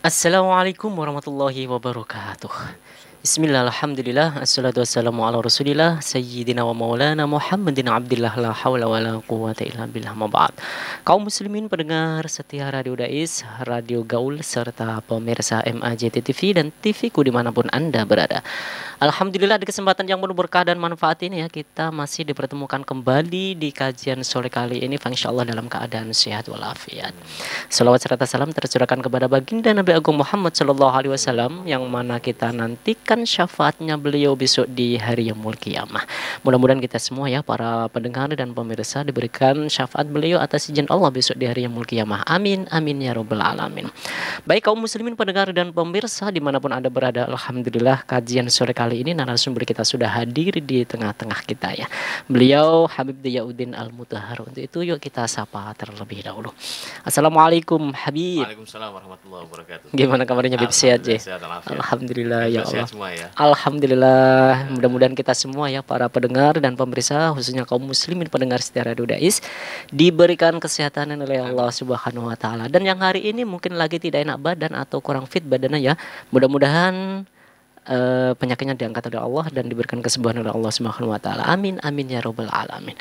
Assalamualaikum warahmatullahi wabarakatuh. Bismillah, alhamdulillah, assalatu wassalamu ala rasulillah Sayyidina wa maulana Muhammadin abdillah la hawla wa la quwata illa billah ma ba'd. Kaum muslimin pendengar setia Radio Dais, Radio Gaul, serta pemirsa MAJT TV dan TV ku dimanapun Anda berada. Alhamdulillah di kesempatan yang penuh berkah dan manfaat ini ya, kita masih dipertemukan kembali di kajian sore kali ini, insyaallah dalam keadaan sehat walafiat. Salawat serta salam tercurahkan kepada baginda Nabi Agung Muhammad Sallallahu Alaihi Wasallam, yang mana kita nantikan syafaatnya beliau besok di hari yaumul qiyamah. Mudah-mudahan kita semua ya, para pendengar dan pemirsa, diberikan syafaat beliau atas izin Allah besok di hari yaumul qiyamah. Amin, amin ya robbal alamin. Baik kaum muslimin pendengar dan pemirsa dimanapun Anda berada, alhamdulillah kajian sore kali ini narasumber kita sudah hadir di tengah-tengah kita ya. Beliau Habib Diyauddin Al-Mutahhar. Untuk itu yuk kita sapa terlebih dahulu. Assalamualaikum Habib. Waalaikumsalam warahmatullahi wabarakatuh. Gimana kabarnya Habib? Sehat ya? Alhamdulillah ya Allah. Semua, ya. Alhamdulillah. Mudah-mudahan kita semua ya, para pendengar dan pemirsa, khususnya kaum muslimin pendengar setia Radio Dais, diberikan kesehatan oleh Allah Subhanahu wa taala. Dan yang hari ini mungkin lagi tidak enak badan atau kurang fit badannya ya, mudah-mudahan penyakitnya diangkat oleh Allah dan diberikan kesembuhan oleh Allah Subhanahu wa taala. Amin, amin ya robbal alamin.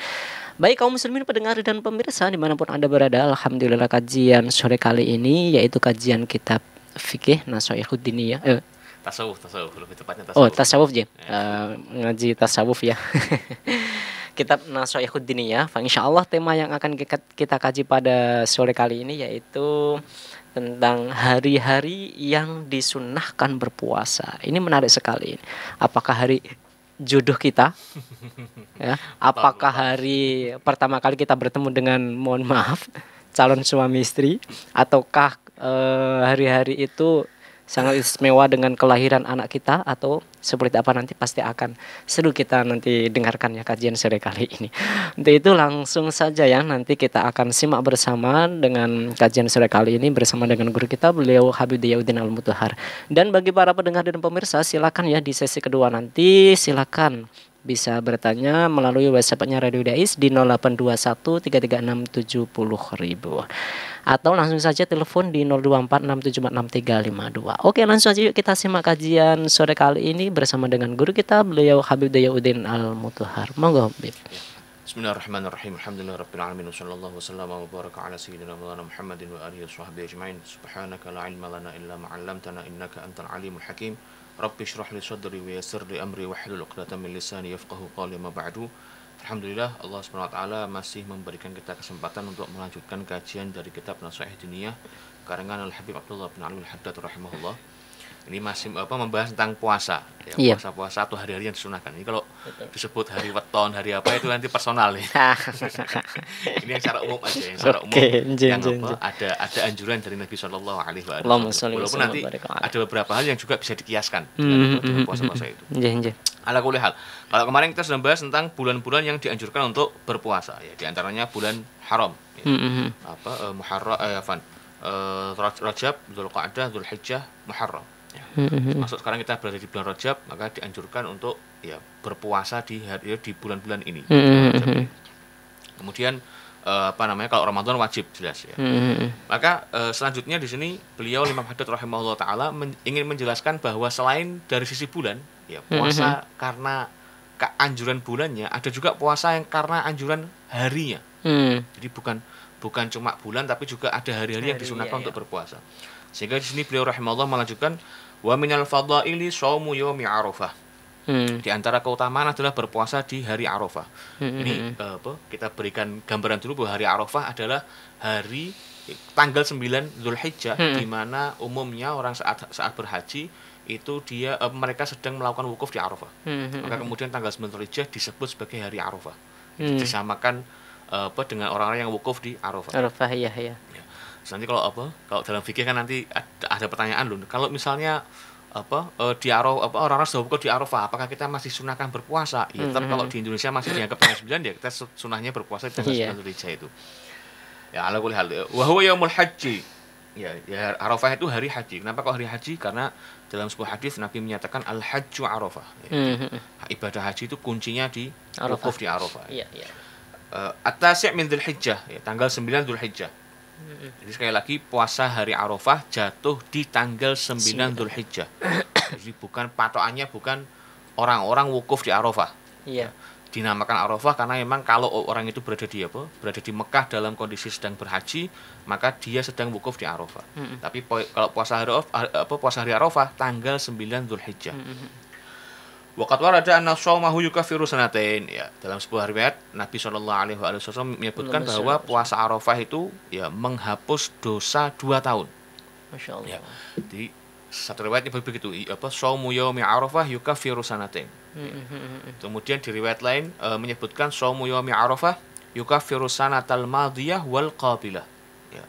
Baik kaum muslimin pendengar dan pemirsa dimanapun Anda berada, alhamdulillah kajian sore kali ini yaitu kajian kitab fikih Nashaikhud Diniyah. Tasawuf lebih tepatnya tasawuf. Oh, tasawuf ya. Ngaji tasawuf ya. Kitab Nashaikhud Diniyah. Insyaallah tema yang akan kita kaji pada sore kali ini yaitu tentang hari-hari yang disunahkan berpuasa. Ini menarik sekali. Apakah hari jodoh kita? Ya, apakah hari pertama kali kita bertemu dengan, mohon maaf, calon suami istri, ataukah hari-hari itu sangat istimewa dengan kelahiran anak kita, atau seperti apa, nanti pasti akan seru kita nanti dengarkan ya kajian sore kali ini. Untuk itu langsung saja ya, nanti kita akan simak bersama dengan kajian sore kali ini bersama dengan guru kita, beliau Habib Diyauddin Al-Mutahhar. Dan bagi para pendengar dan pemirsa, silakan ya di sesi kedua nanti silakan bisa bertanya melalui WhatsApp-nya Radio Dais di 0821 336 70.000 atau langsung saja telepon di 0246746352. Oke, langsung saja yuk kita simak kajian sore kali ini bersama dengan guru kita, beliau Habib Diyauddin Al-Mutahhar. Monggo Habib. Bismillahirrahmanirrahim. Alhamdulillahirabbil alamin. Wassallallahu wasallam wa baraka ala sayyidina Maulana Muhammadin wa alihi washabbihi ajmain. Subhanaka la ilma lana illa ma 'allamtana innaka antal alimul hakim. Rabbi shrah li sadri wa yassir li amri wahlul 'uqdatam min lisani yafqahu qawli ma ba'du. Alhamdulillah, Allah Subhanahu wa taala masih memberikan kita kesempatan untuk melanjutkan kajian dari kitab Nashaikhud Diniyah karangan Al-Habib Abdullah bin Ali Al-Haddad rahimahullah. Ini masih membahas tentang puasa ya, puasa-puasa atau hari-hari yang disunahkan. Ini kalau disebut hari weton, hari apa itu nanti personal ya. Ini yang secara umum aja, yang secara umum yang ada anjuran dari Nabi Shallallahu Alaihi Wasallam. Walaupun nanti ada beberapa hal yang juga bisa dikiaskan dengan puasa-puasa itu. Ala kulli hal. Kalau kemarin kita sudah bahas tentang bulan-bulan yang dianjurkan untuk berpuasa ya, di antaranya bulan haram ya. Muharram, Rajab, Dzulqa'dah, Dzulhijjah, Muharram. Ya. Masuk sekarang kita berada di bulan Rajab, maka dianjurkan untuk ya berpuasa di bulan-bulan ini. Kemudian kalau Ramadan wajib jelas ya. Maka selanjutnya di sini beliau Imam Haddad rahimahullah taala ingin menjelaskan bahwa selain dari sisi bulan ya, puasa karena keanjuran bulannya, ada juga puasa yang karena anjuran harinya. Jadi bukan cuma bulan, tapi juga ada hari-hari yang disunahkan untuk berpuasa. Sehingga di sini beliau rahimahullah melanjutkan wa minal fadhaili shaumu yaumi Arafah. Di antara keutamaan adalah berpuasa di hari Arafah. Ini kita berikan gambaran dulu bahwa hari Arafah adalah hari tanggal 9 Dzulhijjah, di mana umumnya orang saat berhaji itu mereka sedang melakukan wukuf di Arafah. Maka kemudian tanggal 9 Dzulhijjah disebut sebagai hari Arafah. Disamakan dengan orang-orang yang wukuf di Arafah. Arafah ya. Nanti kalau dalam fikih kan nanti ada pertanyaan loh. Kalau misalnya di Arafah orang-orang sudah wukuf di Arafah, apakah kita masih sunahkan berpuasa? Ya, tetap kalau di Indonesia masih dianggap tanggal 9 ya kita sunahnya berpuasa di tanggal 9 Dzulhijjah itu. Ya, ala kulli hal. Wa huwa yaumul haji. Ya, Arafah itu hari haji. Kenapa kok hari haji? Karena dalam sebuah hadis Nabi menyatakan al-hajju Arafah. Ya, ibadah haji itu kuncinya di wukuf di Arafah. Iya. At-tasi' min Dzulhijjah, ya, tanggal 9 Dzulhijjah. Jadi sekali lagi puasa hari Arafah jatuh di tanggal 9 Dzulhijjah. Jadi bukan patokannya bukan orang-orang wukuf di Arafah. Iya. Dinamakan Arafah karena memang kalau orang itu berada di berada di Mekah dalam kondisi sedang berhaji, maka dia sedang wukuf di Arafah. Tapi kalau puasa hari Arafah tanggal 9 Dzulhijjah. Waqat warada anna shaumahu yukaffiru sanatain. Ya, dalam sebuah riwayat Nabi Shallallahu alaihi wasallam menyebutkan bahwa puasa Arafah itu ya menghapus dosa 2 tahun. Masya Allah. Ya. Jadi satu riwayatnya begitu, shaumu yaumi Arafah yukaffiru sanatain. Kemudian di riwayat lain menyebutkan shaumu yaumi Arafah yukaffiru sanatal madiyah wal qabilah. Ya.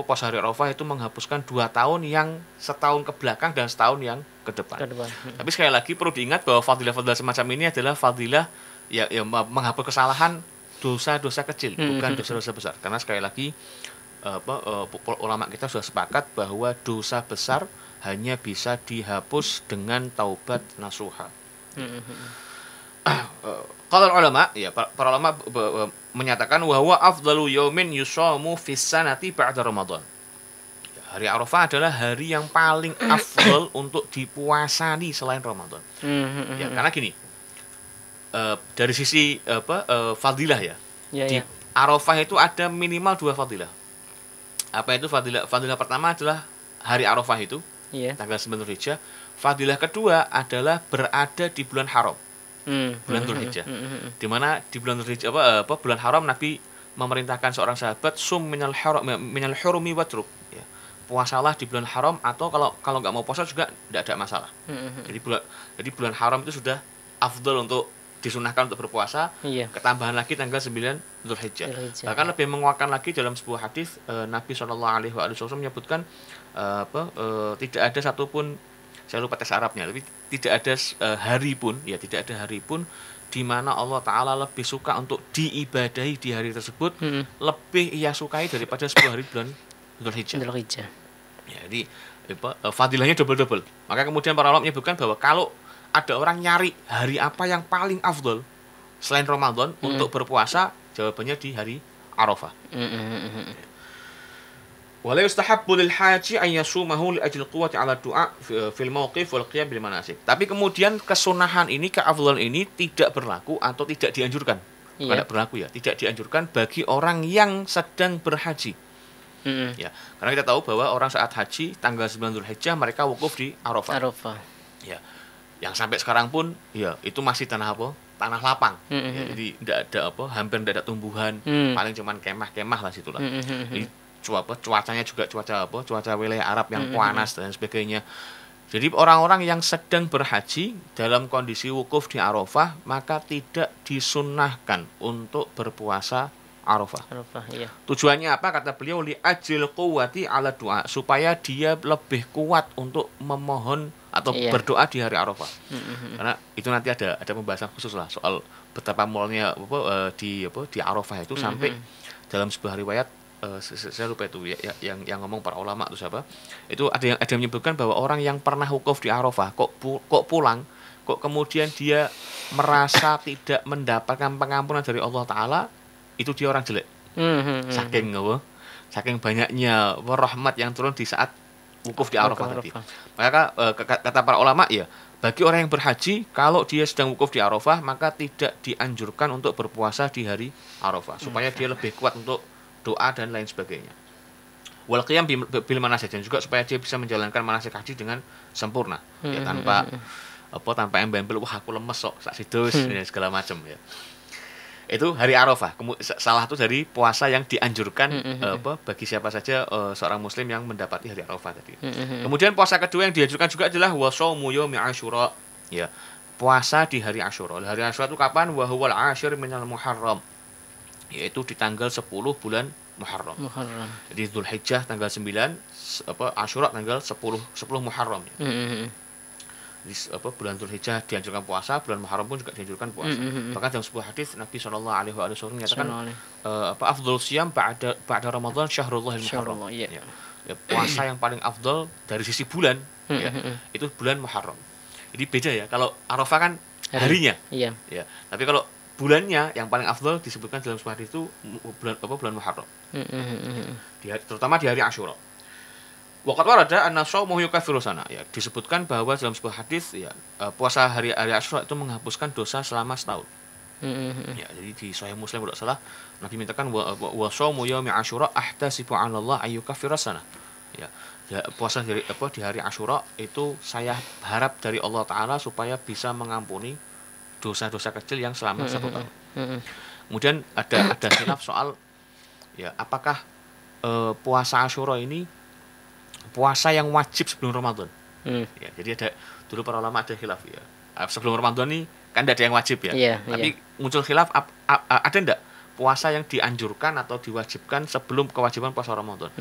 Puasa hari Arafah itu menghapuskan 2 tahun yang setahun ke belakang dan setahun yang ke depan. Tapi sekali lagi perlu diingat bahwa fadilah-fadilah semacam ini adalah fadilah ya menghapus kesalahan dosa-dosa kecil, bukan dosa-dosa besar. Karena sekali lagi ulama kita sudah sepakat bahwa dosa besar hanya bisa dihapus dengan taubat nasuha. Kalau ulama, ya para ulama menyatakan bahwa afdalu yaumin yusamu fis sanati ba'da Ramadan. Hari Arafah adalah hari yang paling afdal untuk dipuasani selain Ramadan. Ya, karena gini, dari sisi fadilah ya, di Arafah itu ada minimal 2 fadilah. Apa itu fadilah? Fadilah pertama adalah hari Arafah itu, tanggal 9 Dzulhijjah. Fadilah kedua adalah berada di bulan haram, bulan Dzulhijjah. Di mana di bulan Dzulhijjah bulan haram Nabi memerintahkan seorang sahabat sum minal hurumi watruk. Ya. Puasalah di bulan haram, atau kalau nggak mau puasa juga tidak ada masalah. Jadi bulan haram itu sudah afdal untuk disunahkan untuk berpuasa. Ketambahan lagi tanggal 9 Dzulhijjah. Bahkan lebih menguatkan lagi dalam sebuah hadis Nabi Shallallahu alaihi wasallam menyebutkan tidak ada satupun, saya lupa teks Arabnya, tapi tidak ada hari pun di mana Allah Ta'ala lebih suka untuk diibadahi di hari tersebut, lebih ia sukai daripada 10 hari bulan Dzulhijjah. Ya, jadi fadilahnya double-double. Maka kemudian para ulama menyebutkan bahwa kalau ada orang nyari hari apa yang paling afdol selain Ramadan untuk berpuasa, jawabannya di hari Arafah. Wala yustahabbu lil haji an yasumahu li ajli quwwati 'ala du'a fil mauqif wal qiyam bil manasik. Tapi kemudian kesunahan ini, keafdalan ini tidak berlaku atau tidak dianjurkan. Tidak berlaku ya, tidak dianjurkan bagi orang yang sedang berhaji. Ya, karena kita tahu bahwa orang saat haji tanggal 9 Dzulhijjah mereka wukuf di Arafah. Ya. Yang sampai sekarang pun ya itu masih tanah lapang. Ya, jadi tidak ada hampir tidak ada tumbuhan, paling cuman kemah-kemah lah situlah. Jadi cuacanya juga cuaca wilayah Arab yang panas dan sebagainya. Jadi orang-orang yang sedang berhaji dalam kondisi wukuf di Arafah maka tidak disunnahkan untuk berpuasa Arafah. Tujuannya apa? Kata beliau, li ajil quwwati 'ala du'a, supaya dia lebih kuat untuk memohon atau berdoa di hari Arafah. Karena itu nanti ada pembahasan khusus lah soal betapa mulianya di Arafah itu, sampai dalam sebuah riwayat saya lupa itu yang ngomong para ulama itu siapa? Itu ada yang menyebutkan bahwa orang yang pernah wukuf di Arafah kok pulang, kok kemudian dia merasa tidak mendapatkan pengampunan dari Allah Ta'ala, itu dia orang jelek. Saking banyaknya rahmat yang turun di saat wukuf di Arafah tadi. Maka kata para ulama, ya bagi orang yang berhaji kalau dia sedang wukuf di Arafah maka tidak dianjurkan untuk berpuasa di hari Arafah, supaya dia lebih kuat untuk doa dan lain sebagainya. Wal qiyam bil manasik, dan juga supaya dia bisa menjalankan manasik haji dengan sempurna, ya tanpa embel-embel wah aku lemes sok sak sidus dan segala macam ya. Itu hari Arafah. Salah satu dari puasa yang dianjurkan bagi siapa saja seorang muslim yang mendapati hari Arafah tadi. Kemudian puasa kedua yang dianjurkan juga adalah wa shaumu yaumi Asyura. Ya, puasa di hari Asyura. Hari Asyura itu kapan? Wa huwal 'ashir minal Muharram. Yaitu di tanggal 10 bulan Muharram. Jadi Dzulhijjah tanggal 9, Asyura tanggal 10 Muharram. Jadi bulan Dzulhijjah dianjurkan puasa, bulan Muharram pun juga dianjurkan puasa. Bahkan dalam sebuah hadis Nabi Shallallahu alaihi wasallam menyatakan afdhal siyam ba'da Ramadan syahrullahil muharram. Ya, puasa yang paling afdal dari sisi bulan itu bulan Muharram. Jadi beda ya, kalau Arafah kan harinya. Ya. Tapi kalau bulannya yang paling afdal disebutkan dalam sebuah hadis itu bulan Muharram. Terutama di hari Asyura. Waqat warada anna shaumahu yukaffiru sana. Ya, disebutkan bahwa dalam sebuah hadis ya puasa hari Asyura itu menghapuskan dosa selama setahun. Ya, jadi di Sahih Muslim tidak salah Nabi mintakan wa shaumu yaumi Asyura ahtasibu 'ala Allah ayyukaffira sana. Ya, puasa di hari Asyura itu saya harap dari Allah Taala supaya bisa mengampuni dosa-dosa kecil yang selama 1 tahun. Kemudian ada khilaf soal ya apakah puasa Asyura ini puasa yang wajib sebelum Ramadan. Ya, jadi dulu para ulama ada khilaf ya. Sebelum Ramadan ini kan tidak ada yang wajib ya. Tapi muncul khilaf ada enggak puasa yang dianjurkan atau diwajibkan sebelum kewajiban puasa Ramadan.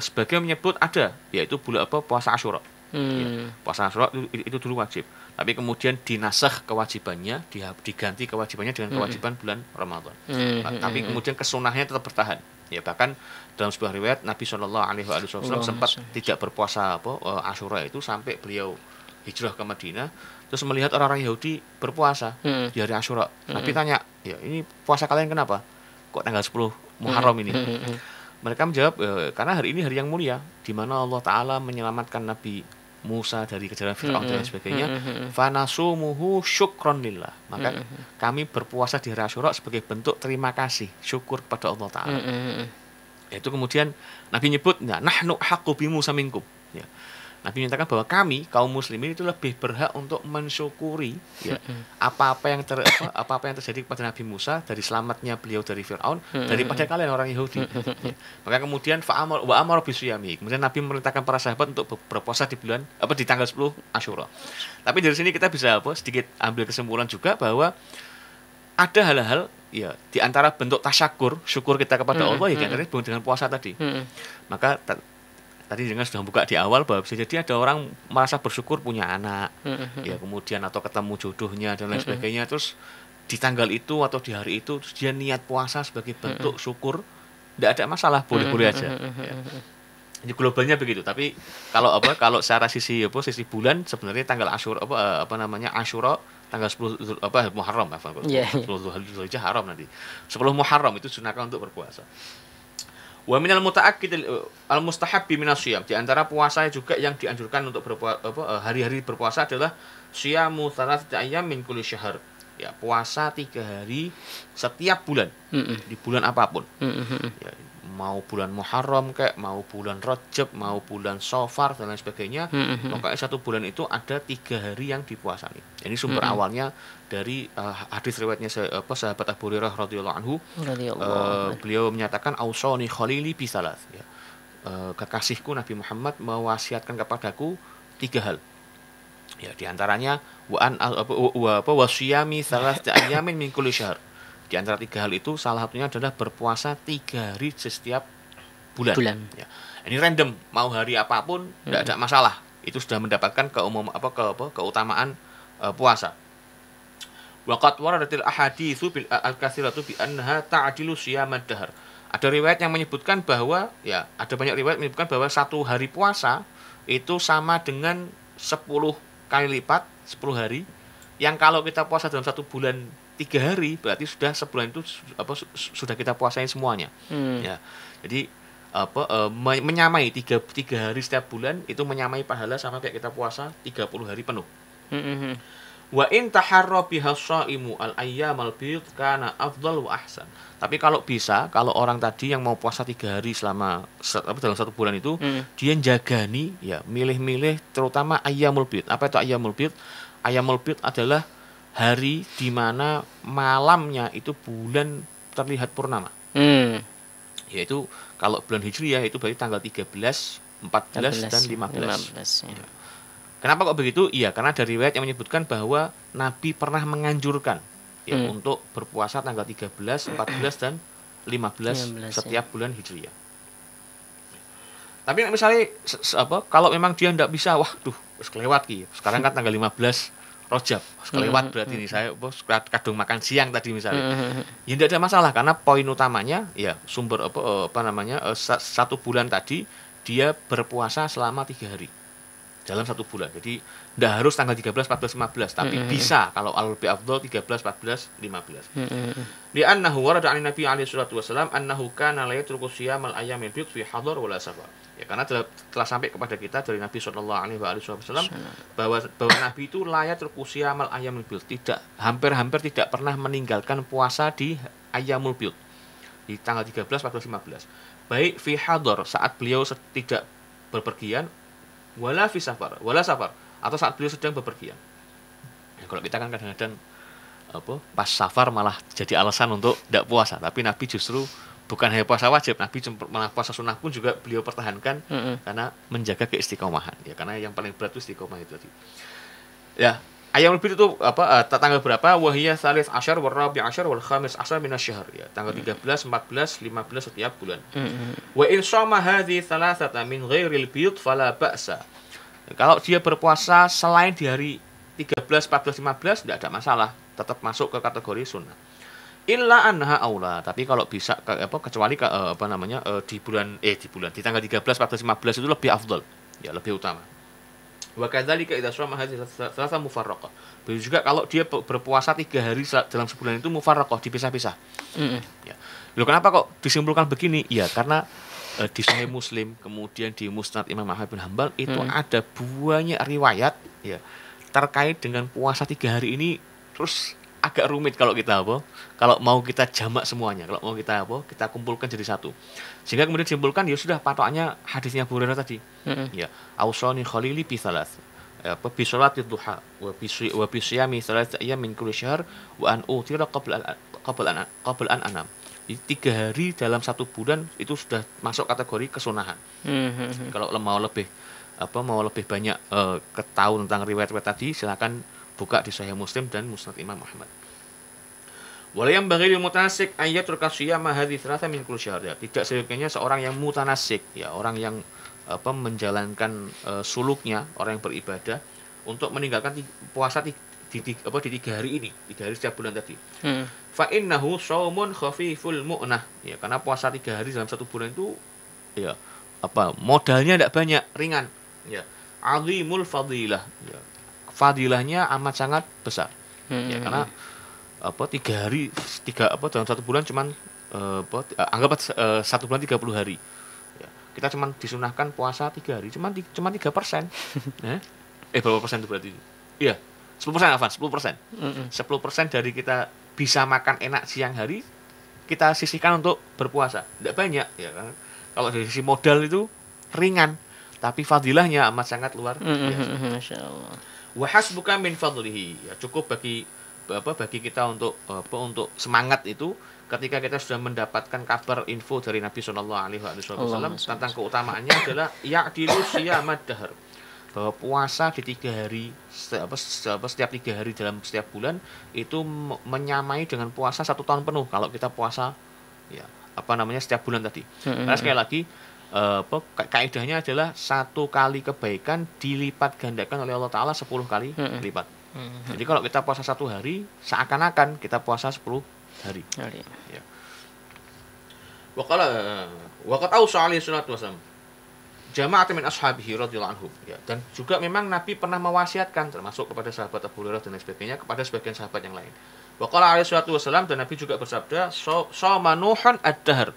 Sebagian menyebut ada, yaitu puasa Asyura. Ya, puasa Asyura itu dulu wajib. Tapi kemudian dinasakh kewajibannya, diganti kewajibannya dengan kewajiban bulan Ramadan. Tapi kemudian kesunahnya tetap bertahan. Ya, bahkan dalam sebuah riwayat Nabi Shallallahu Alaihi Wasallam sempat tidak berpuasa Asyura itu sampai beliau hijrah ke Madinah, terus melihat orang-orang Yahudi berpuasa di hari Asyura. Nabi tanya, ya ini puasa kalian kenapa? Kok tanggal 10 Muharram ini? Mereka menjawab, karena hari ini hari yang mulia, di mana Allah Ta'ala menyelamatkan Nabi Musa dari kejaran Fir'aun dan sebagainya. Fanasumuhu syukron lillah. Maka kami berpuasa di hari Asyura sebagai bentuk terima kasih, syukur kepada Allah Ta'ala. Itu kemudian Nabi nyebut, nahnu haqqu bi Musa minkum. Ya. Nabi menyatakan bahwa kami kaum muslimin itu lebih berhak untuk mensyukuri ya, apa-apa yang terjadi kepada Nabi Musa dari selamatnya beliau dari Firaun daripada kalian orang Yahudi. Ya. Maka kemudian wa amara bisiyami. Kemudian Nabi memerintahkan para sahabat untuk berpuasa di tanggal 10 Asyura. Tapi dari sini kita bisa sedikit ambil kesimpulan juga bahwa ada hal-hal ya di antara bentuk tasyakur, syukur kita kepada Allah ya di dengan puasa tadi. Maka tadi dengan sudah buka di awal bahwa bisa jadi ada orang merasa bersyukur punya anak, ya kemudian atau ketemu jodohnya dan lain sebagainya, terus di tanggal itu atau di hari itu terus dia niat puasa sebagai bentuk syukur, tidak ada masalah, boleh-boleh aja. Ya. Jadi globalnya begitu. Tapi kalau secara sisi bulan sebenarnya tanggal Asyura Asyura tanggal 10 Muharram 10 Dzulhijjah haram nanti. 10 Muharram itu sunahkan untuk berpuasa. Wa minal muta'akkid al-mustahabbi minasyiyam. Di antara puasa juga yang dianjurkan untuk hari-hari berpuasa adalah syiyamu thalathati ayyam min kulli syahr. Ya, puasa 3 hari setiap bulan. Di bulan apapun. Ya, mau bulan Muharram kayak mau bulan Rajab, mau bulan Safar dan lain sebagainya. Pokoknya 1 bulan itu ada 3 hari yang dipuasai. Ini sumber awalnya dari hadis riwayatnya sahabat Abu Hurairah radhiyallahu anhu. Beliau menyatakan ausani khalili bisalas ya. Kekasihku Nabi Muhammad mewasiatkan kepadaku 3 hal. Ya, di antaranya wasiyami salasati ayyamin min kulli syahr. Di antara 3 hal itu salah satunya adalah berpuasa 3 hari setiap bulan. Ya. Ini random, mau hari apapun tidak ada masalah. Itu sudah mendapatkan keutamaan puasa. Waqat waradatil ahaditsu bil al-katsiratu bi annaha ta'dilu siyamad dahr. Ada riwayat yang menyebutkan bahwa ya ada banyak riwayat menyebutkan bahwa 1 hari puasa itu sama dengan 10 kali lipat 10 hari. Yang kalau kita puasa dalam 1 bulan 3 hari berarti sudah sebulan itu sudah kita puasain semuanya. Ya. Jadi menyamai 3 hari setiap bulan itu menyamai pahala sama kayak kita puasa 30 hari penuh. Wa in taharra biha shaimu al-ayyamal bid kana afdal wa ahsan. Tapi kalau orang tadi yang mau puasa 3 hari selama dalam 1 bulan itu dia jagani ya milih-milih terutama ayyamul bid. Apa itu ayyamul bid? Ayyamul bid adalah hari di mana malamnya itu bulan terlihat purnama. Yaitu kalau bulan Hijriah itu berarti tanggal 13, 14 dan 15. Ya. Kenapa kok begitu? Iya, karena dari riwayat yang menyebutkan bahwa Nabi pernah menganjurkan ya untuk berpuasa tanggal 13, 14 dan 15 setiap bulan Hijriah. Tapi misalnya kalau memang dia tidak bisa, kelewat ki. Sekarang kan tanggal 15 Rajab, kelewat berarti ini saya kadung makan siang tadi misalnya. Ya tidak ada masalah karena poin utamanya ya sumber 1 bulan tadi dia berpuasa selama 3 hari. dalam satu bulan. Jadi tidak harus tanggal 13, 14, 15, tapi bisa kalau lebih afdol 13, 14, 15. Li'annahu warada 'an Nabi alaihi salatu wasallam annahu kana la yatruku siyamal ayyamil bid fi hadar wala safar. Ya, karena telah sampai kepada kita dari Nabi sallallahu alaihi wasallam bahwa Nabi itu la yatruku siyamal ayyamil bid, hampir tidak pernah meninggalkan puasa di ayyamul bid. Di tanggal 13, 14, 15. Baik fi hadar saat beliau tidak berpergian, wala safar atau saat beliau sedang bepergian. Ya, kalau kita kan kadang-kadang pas safar malah jadi alasan untuk tidak puasa, tapi Nabi justru bukan hanya puasa wajib, Nabi malah puasa sunnah pun juga beliau pertahankan karena menjaga keistiqomahan. Ya, karena yang paling berat itu istiqomah itu tadi. Ya, ayam lebih itu tanggal berapa? Wahiyya salis asyar wal rabi asyar wal khamis asyar minasyahr. Ya, tanggal 13, 14, 15 setiap bulan. Wa in shama hadhihi thalathata min ghairil bid fala ba'sa. Kalau dia berpuasa selain di hari 13, 14, 15 tidak ada masalah, tetap masuk ke kategori sunnah. Illa anha aula, tapi kalau bisa kecuali di bulan di tanggal 13, 14, 15 itu lebih afdal, ya lebih utama. Wa kadzalika idza shama hadhihi thalatha mufarraqah. Begitu juga kalau dia berpuasa 3 hari dalam sebulan itu mufarraqah, dipisah-pisah. Ya. Loh, kenapa kok disimpulkan begini? Ya karena di Sahih Muslim, kemudian di Musnad Imam Ahmad bin Hanbal itu ada banyak riwayat ya terkait dengan puasa 3 hari ini. Terus agak rumit kalau mau kita jamak semuanya, kalau mau kita kumpulkan jadi satu, sehingga kemudian disimpulkan ya sudah patokannya hadisnya Abu Hurairah tadi. Ya, ausani khalili bi thalath, bi sholati duha wa bi siyami thalath ayyam min kulli syahr wa an utira qabla an anam. 3 hari dalam satu bulan itu sudah masuk kategori kesunahan. Kalau mau lebih banyak ketahui tentang riwayat-riwayat tadi, silakan buka di Sahih Muslim dan Musnad Imam Ahmad. Wala yang bagi lil mutanasik ayat terkasiyama hadhihi thalatha min kulli syahr. Tidak seyogyanya seorang yang mutanasik, ya orang yang menjalankan suluknya, orang yang beribadah untuk meninggalkan puasa di 3 hari ini, 3 hari setiap bulan tadi. Fa innahu shaumun khafiful mu'nah. Ya, karena puasa 3 hari dalam satu bulan itu ya modalnya tidak banyak, ringan. Ya, azimul fadilah. Ya, fadilahnya amat sangat besar. Ya, karena 3 hari dalam satu bulan cuman anggap 1 bulan 30 hari. Ya, kita cuman disunahkan puasa 3 hari, cuman 3%. Berapa persen itu berarti? Iya, 10%, 10%. 10% dari kita bisa makan enak siang hari, kita sisihkan untuk berpuasa. Tidak banyak, ya kan? Kalau dari sisi modal itu ringan, tapi fadilahnya amat sangat luar biasa. Masya Allah. Wa hasbuka min fadlihi. Ya, cukup bagi kita untuk semangat itu ketika kita sudah mendapatkan kabar info dari Nabi Shallallahu Alaihi Wasallam tentang keutamaannya adalah ya'dilu siyamad dahr, bahwa puasa di 3 hari setiap 3 hari dalam setiap bulan itu menyamai dengan puasa 1 tahun penuh kalau kita puasa ya setiap bulan tadi. Karena sekali lagi kaidahnya adalah 1 kali kebaikan dilipat gandakan oleh Allah Ta'ala 10 kali lipat. Jadi kalau kita puasa 1 hari, seakan-akan kita puasa 10 hari. Ya. Waqat ausa alaihi salatu wasallam jama'at min ashabihi radhiyallahu anhum. Ya, dan juga memang Nabi pernah mewasiatkan termasuk kepada sahabat Abu Hurairah dan lain sebagainya kepada sebagian sahabat yang lain. Waqala alaihi salatu wasallam, dan Nabi juga bersabda, "Shoma Nuhan ad-dahr."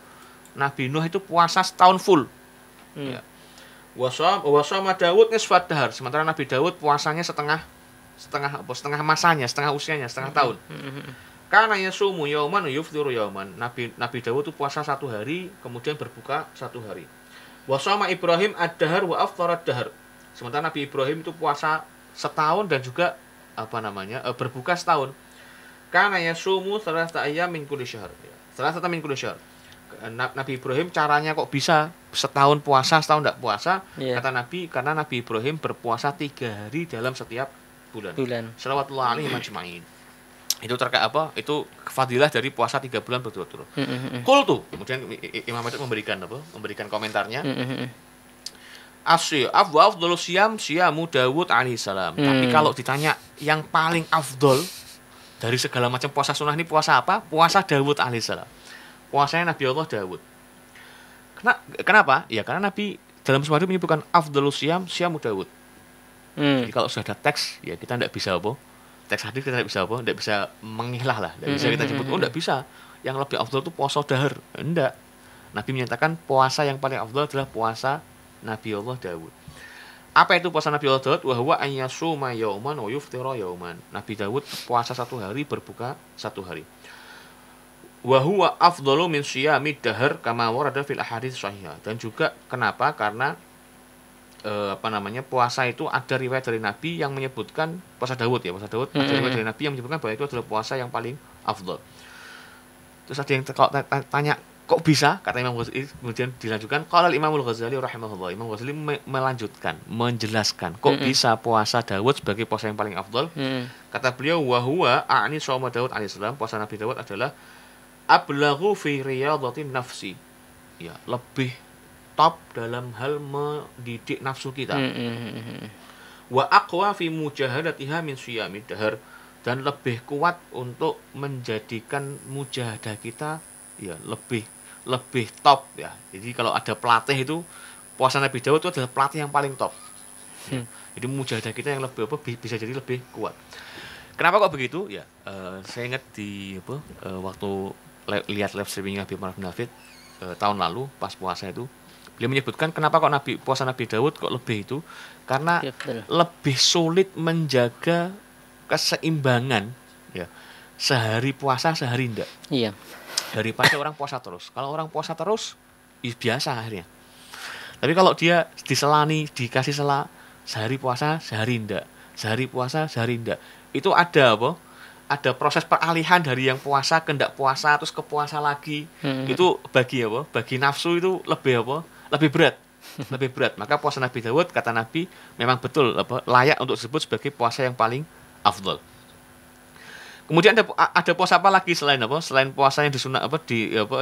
Nabi Nuh itu puasa setahun full. Ya. Wa shoma Daud nisfat dahr. Sementara Nabi Daud puasanya setengah masanya, setengah usianya, setengah tahun. Karena yasumu yauman yufdiru yauman. Nabi Daud itu puasa 1 hari, kemudian berbuka 1 hari. Wa shoma Ibrahim ad-dahr wa afthara ad-dahr. Sementara Nabi Ibrahim itu puasa setahun dan juga berbuka setahun. Karena yasumu thalathata ayyam min kulli syahr. Thalathata min kulli syahr. Nabi Ibrahim caranya kok bisa setahun puasa, setahun tidak puasa? Kata Nabi, karena Nabi Ibrahim berpuasa 3 hari dalam setiap bulan. Shalawatullah alaihi majma'in. Itu terkait Itu fadilah dari puasa 3 bulan berturut-turut. Qultu, kemudian Imam Malik memberikan komentarnya. Afdhalu siyamu Dawud alaihi salam. Tapi kalau ditanya yang paling afdol dari segala macam puasa sunnah ini puasa apa? Puasa Dawud alaihi salam. Puasanya Nabi Allah Dawud. Kenapa? Ya karena Nabi dalam sebuah hadis menyebutkan afdhalus siyamu Dawud. Jadi kalau sudah ada teks, ya kita tidak bisa apa? Teks hadis kita tidak bisa apa? Tidak bisa mengilah lah. Tidak bisa kita sebut, oh tidak bisa. Yang lebih afdal itu puasa dahar. Enggak. Nabi menyatakan puasa yang paling afdal adalah puasa Nabi Allah Daud. Apa itu puasa Nabi Allah Daud? Wa huwa an yasuma yauman wa yuftira yauman. Nabi Daud puasa 1 hari, berbuka 1 hari. Wa huwa afdalu min siyami dahar kama warada fil ahadits shahihah. Dan juga kenapa? Karena puasa itu ada riwayat dari Nabi yang menyebutkan puasa Daud ya, puasa Daud ada riwayat dari Nabi yang menyebutkan bahwa itu adalah puasa yang paling afdal. Terus ada yang tanya, kok bisa? Kata Imam Ghazali, kemudian dilanjutkan qala Imamul Ghazali rahimahullah. Imam Ghazali melanjutkan, menjelaskan kok bisa puasa Daud sebagai puasa yang paling afdal. Kata beliau, wa huwa a'ni shauma Daud alaihissalam, puasa Nabi Daud adalah ablaghu fi riyadatin nafsi. Ya, lebih top dalam hal mendidik nafsu kita. Wa aqwa fi mujahadatiha min siyamid dahar, dan lebih kuat untuk menjadikan mujahadah kita ya lebih top ya. Jadi kalau ada pelatih itu, puasa Nabi Daud itu adalah pelatih yang paling top. Ya. Jadi mujahadah kita yang lebih bisa jadi lebih kuat. Kenapa kok begitu? Ya, saya ingat di waktu lihat live streaming Habib Marwan bin Hafid tahun lalu pas puasa itu, beliau menyebutkan kenapa kok puasa Nabi Daud kok lebih itu, karena lebih sulit menjaga keseimbangan ya. Sehari puasa, sehari enggak. Iya. Daripada orang puasa terus. Kalau orang puasa terus, biasa akhirnya. Tapi kalau dia diselani, dikasih sela, sehari puasa, sehari enggak. Sehari puasa, sehari enggak. Itu ada apa? Ada proses peralihan dari yang puasa ke enggak puasa, terus ke puasa lagi. Itu bagi apa? Bagi nafsu itu lebih apa? Lebih berat. Lebih berat. Maka puasa Nabi Daud, kata Nabi, memang betul layak untuk disebut sebagai puasa yang paling afdal. Kemudian ada puasa apa lagi selain apa? Selain puasa yang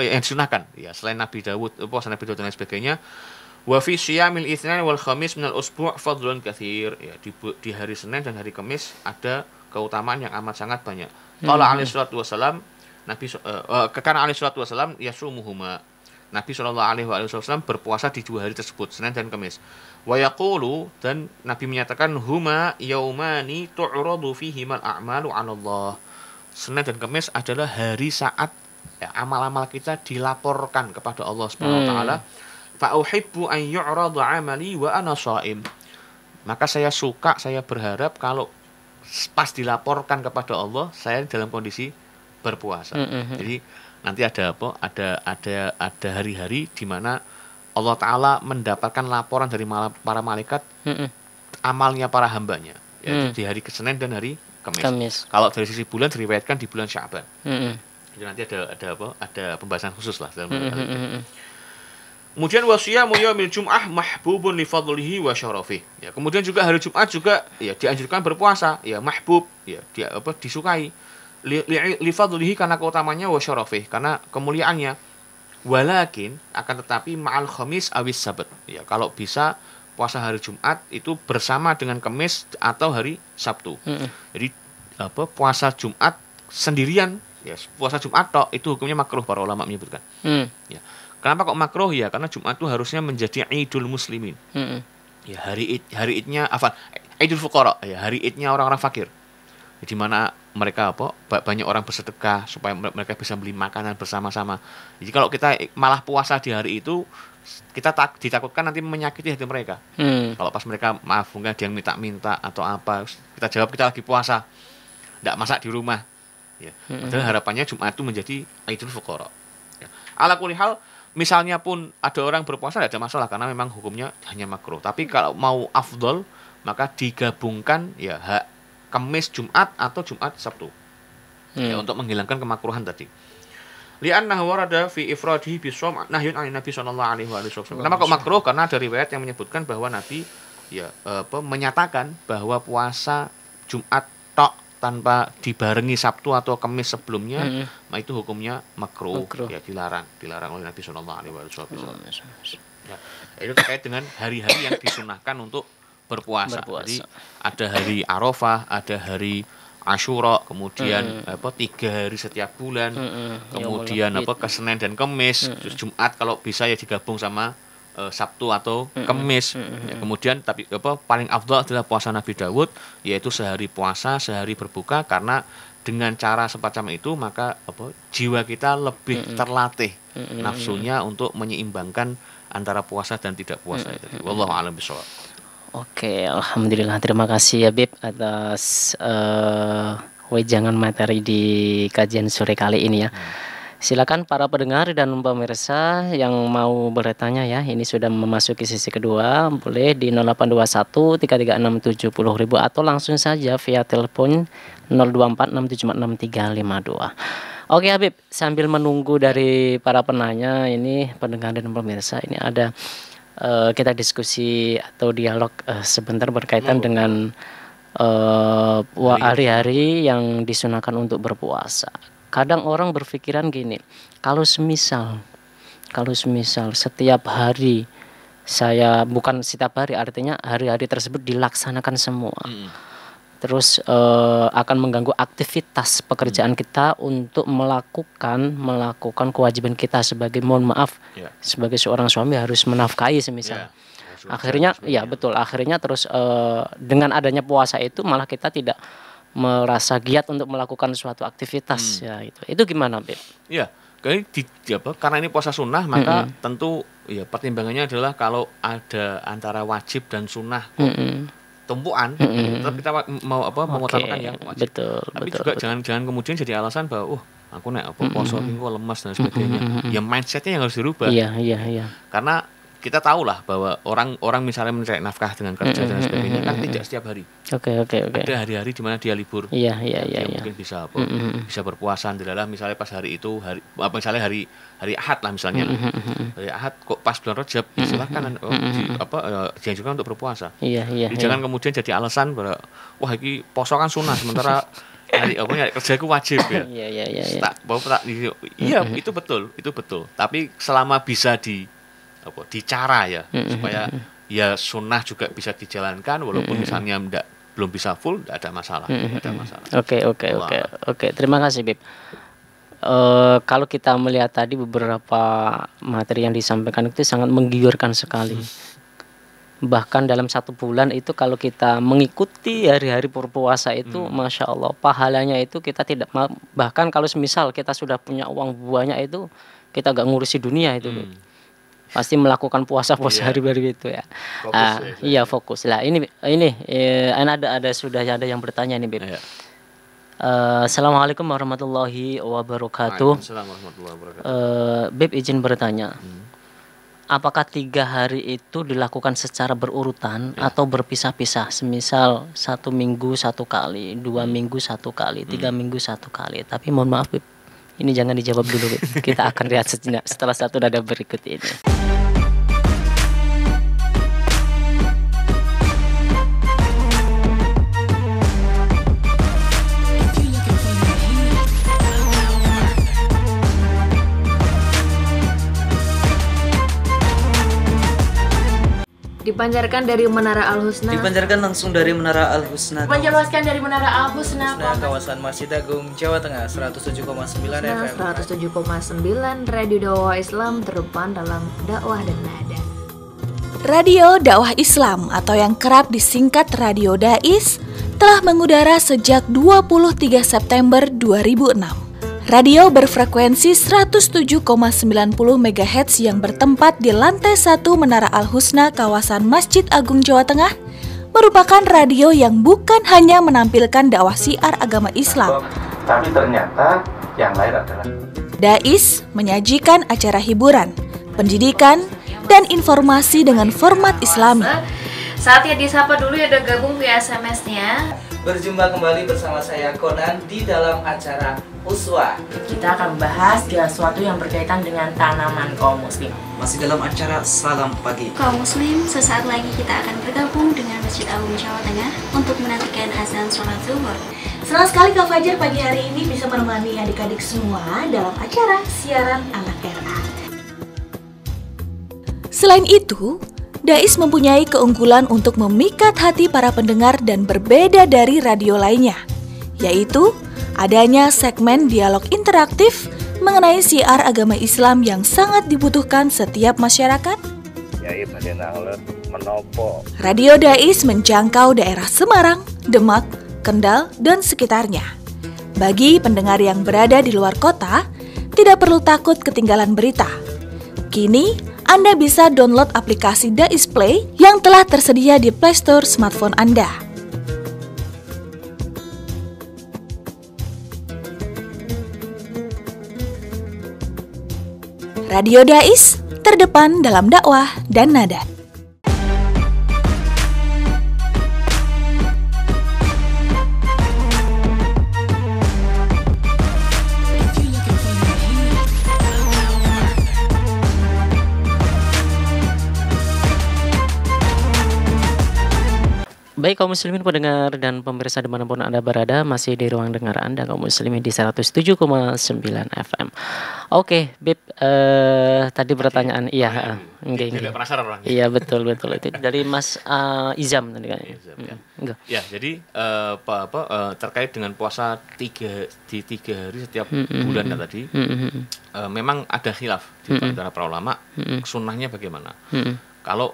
yang disunahkan. Ya, selain Nabi Daud, puasa Nabi Daud dan lain sebagainya. Wa fi syiyamil itsnain wal khamis minal usbu' fadlun katsir. Ya, di hari Senin dan hari Kamis ada keutamaan yang amat sangat banyak. Qala alaihi salatu wasalam, Nabi karena alaihi salatu wasalam yasumuhuma. Nabi sallallahu alaihi wasallam berpuasa di 2 hari tersebut, Senin dan Kamis. Wa yaqulu, dan Nabi menyatakan huma yaumani tu'radu fihimal a'malu 'ala Allah. Senin dan Kamis adalah hari saat ya, amal-amal kita dilaporkan kepada Allah Subhanahu wa taala. Fa uhibbu an yu'rada 'amali wa ana shaim. Maka saya suka, saya berharap kalau pas dilaporkan kepada Allah, saya dalam kondisi berpuasa. Jadi nanti ada apa? Ada hari-hari di mana Allah Ta'ala mendapatkan laporan dari para malaikat amalnya para hambanya ya, di hari Senin dan hari Kamis. Kalau dari sisi bulan diriwayatkan di bulan Sya'ban. Jadi nanti ada pembahasan khusus lah dalam hal itu. Kemudian wasiyamu yaumil jum'ah mahbubun li fadlihi wa syarafihi. Ya, kemudian juga hari Jumat juga ya dianjurkan berpuasa, ya mahbub, ya disukai. Li fadlihi karena keutamanya, wa syarafihi karena kemuliaannya. Walakin akan tetapi ma'al khamis awis sabat. Ya, kalau bisa puasa hari Jumat itu bersama dengan Kamis atau hari Sabtu. Jadi puasa Jumat sendirian, ya puasa Jumat tok itu hukumnya makruh, para ulama menyebutkan. Ya. Kenapa kok makruh? Ya karena Jumat itu harusnya menjadi Idul Muslimin. Ya hari Idnya Idul Fuqara, ya hari Idnya orang-orang fakir. Di mana mereka banyak orang bersedekah supaya mereka bisa beli makanan bersama-sama. Jadi kalau kita malah puasa di hari itu, kita ditakutkan nanti menyakiti hati mereka. Kalau pas mereka maaf mungkin ada yang minta-minta atau apa, kita jawab kita lagi puasa, tidak masak di rumah. Ya. Padahal harapannya Jumat itu menjadi Idul Fuqara. Ya. Ala kulli hal, misalnya pun ada orang berpuasa tidak ada masalah karena memang hukumnya hanya makruh. Tapi kalau mau afdol maka digabungkan ya Kamis Jumat atau Jumat Sabtu. Ya, untuk menghilangkan kemakruhan tadi. Li'annahu warada fi ifradihi bisawm nahyun 'an Nabi sallallahu alaihi wasallam. Kenapa kok makruh? Karena ada riwayat yang menyebutkan bahwa Nabi menyatakan bahwa puasa Jumat tok tanpa dibarengi Sabtu atau Kamis sebelumnya, itu hukumnya makruh. Ya dilarang oleh Nabi sallallahu alaihi wasallam. Ya, itu terkait dengan hari-hari yang disunahkan untuk berpuasa. Jadi ada hari Arafah, ada hari Asyura, kemudian 3 hari setiap bulan, kemudian ke Senin dan Kamis, terus Jumat kalau bisa ya digabung sama Sabtu atau Kemis. Ya, kemudian tapi paling afdal adalah puasa Nabi Dawud, yaitu sehari puasa, sehari berbuka, karena dengan cara semacam itu maka jiwa kita lebih terlatih nafsunya untuk menyeimbangkan antara puasa dan tidak puasa itu. Wallahu a'lam bishawab. Oke, alhamdulillah, terima kasih ya Bib atas wejangan materi di kajian sore kali ini ya. Silakan para pendengar dan pemirsa yang mau bertanya ya, ini sudah memasuki sesi kedua, boleh di 0821 336 70.000 atau langsung saja via telepon 024 674 6352. Oke Habib, sambil menunggu dari para penanya ini, pendengar dan pemirsa, ini ada kita diskusi atau dialog sebentar berkaitan dengan hari-hari yang disunahkan untuk berpuasa. Kadang orang berpikiran gini, kalau semisal setiap hari saya, bukan setiap hari, artinya hari-hari tersebut dilaksanakan semua, terus akan mengganggu aktivitas pekerjaan kita untuk melakukan kewajiban kita sebagai, mohon maaf, sebagai seorang suami harus menafkahi semisal. Akhirnya ya betul, akhirnya terus dengan adanya puasa itu malah kita tidak merasa giat untuk melakukan suatu aktivitas ya itu. Itu gimana, Beb? Ya, karena ini puasa sunnah, maka tentu ya pertimbangannya adalah kalau ada antara wajib dan sunnah tumpuan, tetap kita mau mengutamakan yang wajib. Tapi juga jangan kemudian jadi alasan bahwa aku puasa minggu lemas dan sebagainya. Ya mindsetnya yang harus dirubah. Iya. Karena kita tahu lah bahwa orang misalnya mencari nafkah dengan kerja dan sebagainya kan tidak setiap hari. Oke. Ada hari-hari di mana dia libur. Iya. Mungkin bisa berpuasa, adalah misalnya pas hari itu misalnya hari Ahad lah misalnya. Hari Ahad kok pas bulan Rajab, silakan dianjurkan untuk berpuasa. Iya. Jangan kemudian jadi alasan bahwa ini poso kan sunnah sementara hari kerjaku wajib ya. Iya. Iya, itu betul. Tapi selama bisa dicara ya, supaya ya sunnah juga bisa dijalankan walaupun misalnya belum bisa full, tidak ada masalah. Oke. Terima kasih, Bib. Kalau kita melihat tadi beberapa materi yang disampaikan itu sangat menggiurkan sekali. Bahkan dalam 1 bulan itu kalau kita mengikuti hari-hari berpuasa itu, masya Allah, pahalanya itu kita tidak, bahkan kalau semisal kita sudah punya uang banyak itu, kita gak ngurusi dunia itu, Bib. Pasti melakukan puasa-puasa hari-hari itu ya. Fokus lah. Ini sudah ada yang bertanya nih, Bib. Assalamualaikum warahmatullahi wabarakatuh. Bib izin bertanya, apakah 3 hari itu dilakukan secara berurutan atau berpisah-pisah? Semisal 1 minggu 1 kali, 2 minggu 1 kali, 3 minggu 1 kali. Tapi mohon maaf, Bib, ini jangan dijawab dulu, Bib. Kita akan lihat sejenak setelah satu nada berikut ini. Dipancarkan dari Menara Al-Husna. Dipancarkan langsung dari Menara Al-Husna. Menjelaskan dari Menara Al-Husna. Kawasan Masjid Agung, Jawa Tengah, 107,9 FM. 107,9 Radio Dakwah Islam terdepan dalam dakwah dan nada. Radio Dakwah Islam atau yang kerap disingkat Radio Dais telah mengudara sejak 23 September 2006. Radio berfrekuensi 107,90 MHz yang bertempat di lantai 1 Menara Al-Husna kawasan Masjid Agung Jawa Tengah merupakan radio yang bukan hanya menampilkan dakwah syiar agama Islam, tapi ternyata yang lain adalah Dais menyajikan acara hiburan, pendidikan, dan informasi dengan format Islami. Saatnya disapa dulu ya, udah gabung via SMS-nya. Berjumpa kembali bersama saya Conan di dalam acara Uswah. Kita akan bahas sesuatu yang berkaitan dengan tanaman kaum muslim. Masih dalam acara Salam Pagi. Kaum muslim, sesaat lagi kita akan bergabung dengan Masjid Agung Jawa Tengah untuk menantikan azan sholat zuhur. Senang sekali Kak Fajar pagi hari ini bisa menemani adik-adik semua dalam acara siaran anak RA. Selain itu, Dais mempunyai keunggulan untuk memikat hati para pendengar dan berbeda dari radio lainnya, yaitu adanya segmen dialog interaktif mengenai syiar agama Islam yang sangat dibutuhkan setiap masyarakat. Nyai badhe nanglet menopo. Radio Dais menjangkau daerah Semarang, Demak, Kendal, dan sekitarnya. Bagi pendengar yang berada di luar kota, tidak perlu takut ketinggalan berita. Kini, Anda bisa download aplikasi Dais Play yang telah tersedia di Play Store smartphone Anda. Radio Dais, terdepan dalam dakwah dan nada. Baik kaum muslimin pendengar dan pemirsa dimanapun Anda berada, masih di ruang dengar Anda kaum muslimin di 107,9 FM. Oke, Bib, tadi pertanyaan Jadi penasaran orang. Iya betul itu dari Mas Izam tadi kan. Ya, jadi terkait dengan puasa di 3 hari setiap bulan tadi, memang ada khilaf di antara para ulama, sunnahnya bagaimana. Kalau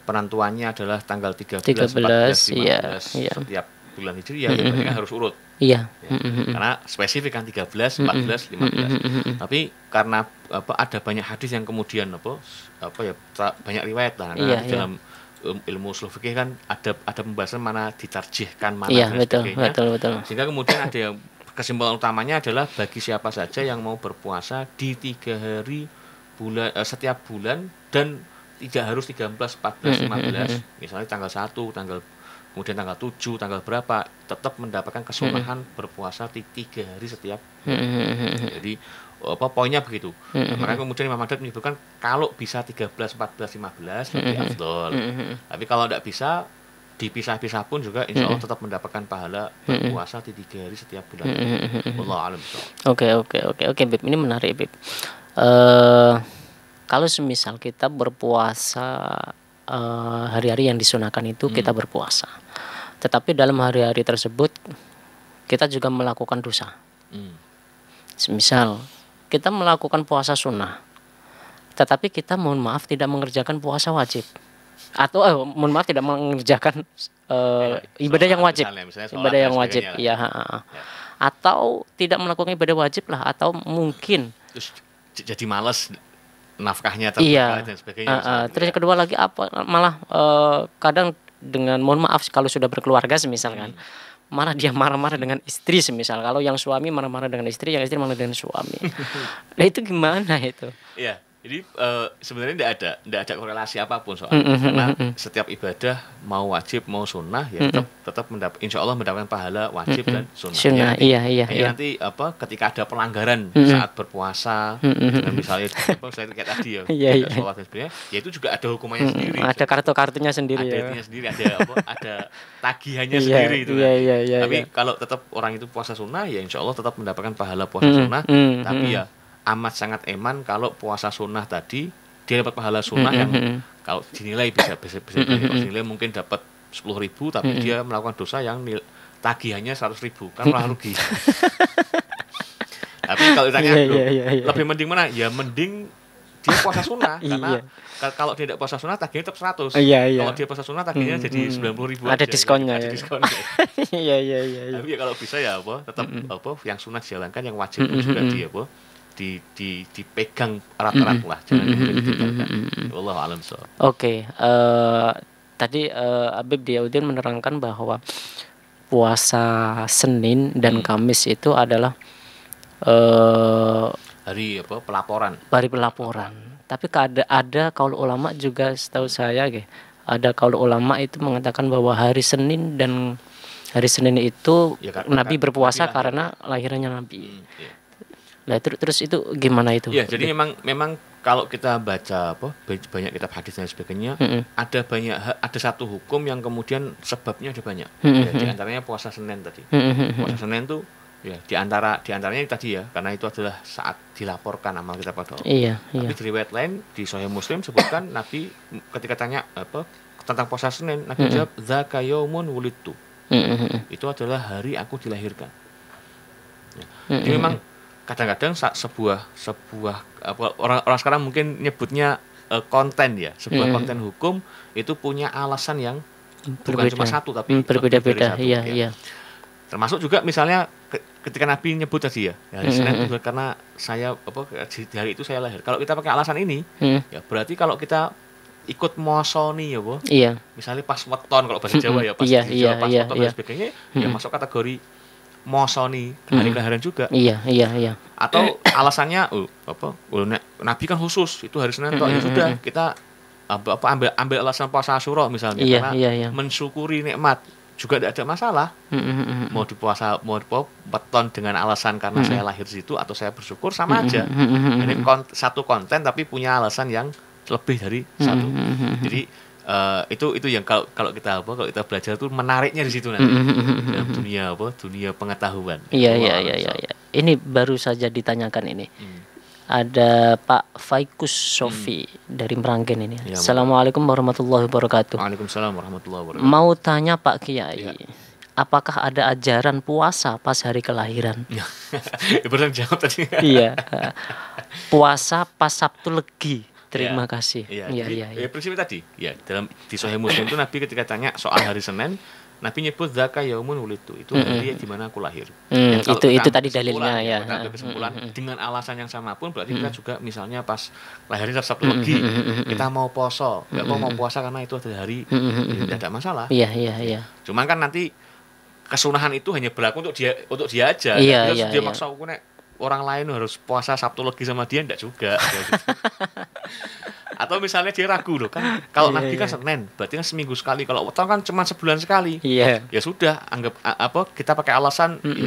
penentuannya adalah tanggal 13, 14, 15 setiap bulan Hijriah, ya berarti kan harus urut. Iya. Karena spesifik kan 13, 14, 15. Tapi karena ada banyak hadis yang kemudian banyak riwayat lah. Karena dalam ilmu ushul fikih kan ada pembahasan mana ditarjihkan, mana dan sebagainya. Betul. Sehingga kemudian ada yang kesimpulan utamanya adalah bagi siapa saja yang mau berpuasa di 3 hari setiap bulan dan tidak harus 13, 14, 15, misalnya tanggal 1, kemudian tanggal 7, tanggal berapa, tetap mendapatkan kesunahan berpuasa di 3 hari setiap. Jadi poinnya begitu. Makanya kemudian Imam Ahmad menyebutkan kalau bisa 13, 14, 15 lebih afdol. Tapi kalau tidak bisa dipisah-pisah pun juga insya Allah tetap mendapatkan pahala berpuasa di 3 hari setiap bulan. Wallahu a'lam. Oke, Bib, ini menarik, Bib. Kalau semisal kita berpuasa hari-hari yang disunahkan itu kita berpuasa, tetapi dalam hari-hari tersebut kita juga melakukan dosa. Semisal kita melakukan puasa sunnah, tetapi kita mohon maaf tidak mengerjakan puasa wajib, atau mohon maaf tidak mengerjakan ibadah yang wajib, ibadah yang wajib, atau tidak melakukan ibadah wajib lah, atau mungkin terus jadi malas nafkahnya terbuka dan sebagainya. Terus yang kedua lagi malah kadang dengan mohon maaf kalau sudah berkeluarga misalkan, malah dia marah-marah dengan istri semisal. Kalau yang suami marah-marah dengan istri, yang istri marah dengan suami. Nah itu gimana itu? Iya. Jadi sebenarnya tidak ada korelasi apapun soalnya, karena setiap ibadah mau wajib mau sunnah ya tetap insya Allah mendapatkan pahala wajib dan sunnah. Nanti ketika ada pelanggaran saat berpuasa, misalnya saya kayak tadi tidak sholat dan sebagainya, ya itu juga ada hukumannya sendiri. Ada kartu-kartunya sendiri. Ada tagihannya sendiri itu. Tapi kalau tetap orang itu puasa sunnah ya insya Allah tetap mendapatkan pahala puasa sunnah. Tapi ya amat sangat eman kalau puasa sunnah tadi dia dapat pahala sunnah yang kalau dinilai bisa dinilai mungkin dapat 10.000 tapi dia melakukan dosa yang tagihannya 100.000, kan malah rugi. Tapi kalau ditanya lebih mending mana? Ya mending dia puasa sunnah karena kalau dia tidak puasa sunnah tagihannya tetap 100. Kalau dia puasa sunnah tagihannya jadi 90.000. Ada diskonnya. Tapi ya kalau bisa ya tetap yang sunnah dijalankan, yang wajib juga dia dipegang erat-erat lah, jangan ditinggalkan. Wallahu a'lam bishawab. Oke, tadi Habib Diyaudin menerangkan bahwa puasa Senin dan Kamis itu adalah hari pelaporan. Hari pelaporan. Tapi ada kaul ulama juga setahu saya, ada kaul ulama itu mengatakan bahwa hari Senin itu Nabi berpuasa karena lahirnya Nabi. Nah, terus itu gimana itu? Ya, jadi memang kalau kita baca banyak kitab hadis dan sebagainya, ada satu hukum yang kemudian sebabnya ada banyak. Di antaranya puasa Senin tadi. Puasa Senin tuh ya di antaranya tadi ya, karena itu adalah saat dilaporkan amal kita pada Allah. Tapi di riwayat lain di Sahih Muslim sebutkan Nabi ketika tanya tentang puasa Senin, Nabi jawab dzaka yaumun wulidtu. Itu adalah hari aku dilahirkan. Jadi memang kadang-kadang sebuah orang sekarang mungkin nyebutnya konten ya, sebuah Mm. konten hukum itu punya alasan yang bukan cuma satu tapi berbeda-beda. lebih dari satu, Iya. Termasuk juga misalnya ketika Nabi nyebut tadi ya, hari Senin itu karena saya di hari itu saya lahir. Kalau kita pakai alasan ini, ya berarti kalau kita ikut mosoni ya, Iya. misalnya pas weton kalau bahasa Jawa ya, pas Iya, di Jawa pas iya, weton iya. dan sebagainya, ya masuk kategori mosoni hari kelahiran juga. Iya. Atau alasannya Nabi kan khusus itu hari Senin toh, ya sudah kita ambil alasan puasa Asyura misalnya, Iya, karena iya. mensyukuri nikmat juga tidak ada masalah. Mau weton dengan alasan karena saya lahir di situ atau saya bersyukur sama aja. Ini satu konten tapi punya alasan yang lebih dari satu. Jadi itu yang kalau kita belajar itu menariknya di situ nanti dalam dunia pengetahuan. Iya. Ini baru saja ditanyakan ini. Ada Pak Faikus Sofi dari Meranggen ini. Ya, Assalamualaikum warahmatullahi wabarakatuh. Waalaikumsalam warahmatullahi wabarakatuh. Mau tanya Pak Kiai, Ya. apakah ada ajaran puasa pas hari kelahiran? Baru jawab tadi. Iya. Puasa pas Sabtu Legi. Terima kasih. Iya. Prinsipnya tadi, ya di Sahih Muslim itu Nabi ketika tanya soal hari Senin, Nabi nyebut zaka yaumun wulitu, itu hari di mana aku lahir. Itu tadi dalilnya ya. Kesimpulan dengan alasan yang sama pun berarti kita juga misalnya pas lahirnya Sabtu Legi, kita mau poso, nggak mau puasa karena itu ada hari, tidak ada masalah. Iya. Cuman kan nanti kesunahan itu hanya berlaku untuk dia aja. Iya. Dia maksa aku orang lain harus puasa Sabtu Legi sama dia enggak juga. Atau misalnya dia ragu loh kan, kalau Nabi kan Senin, berarti kan seminggu sekali. Kalau weton kan cuma sebulan sekali. Iya. Ya sudah, anggap kita pakai alasan ya,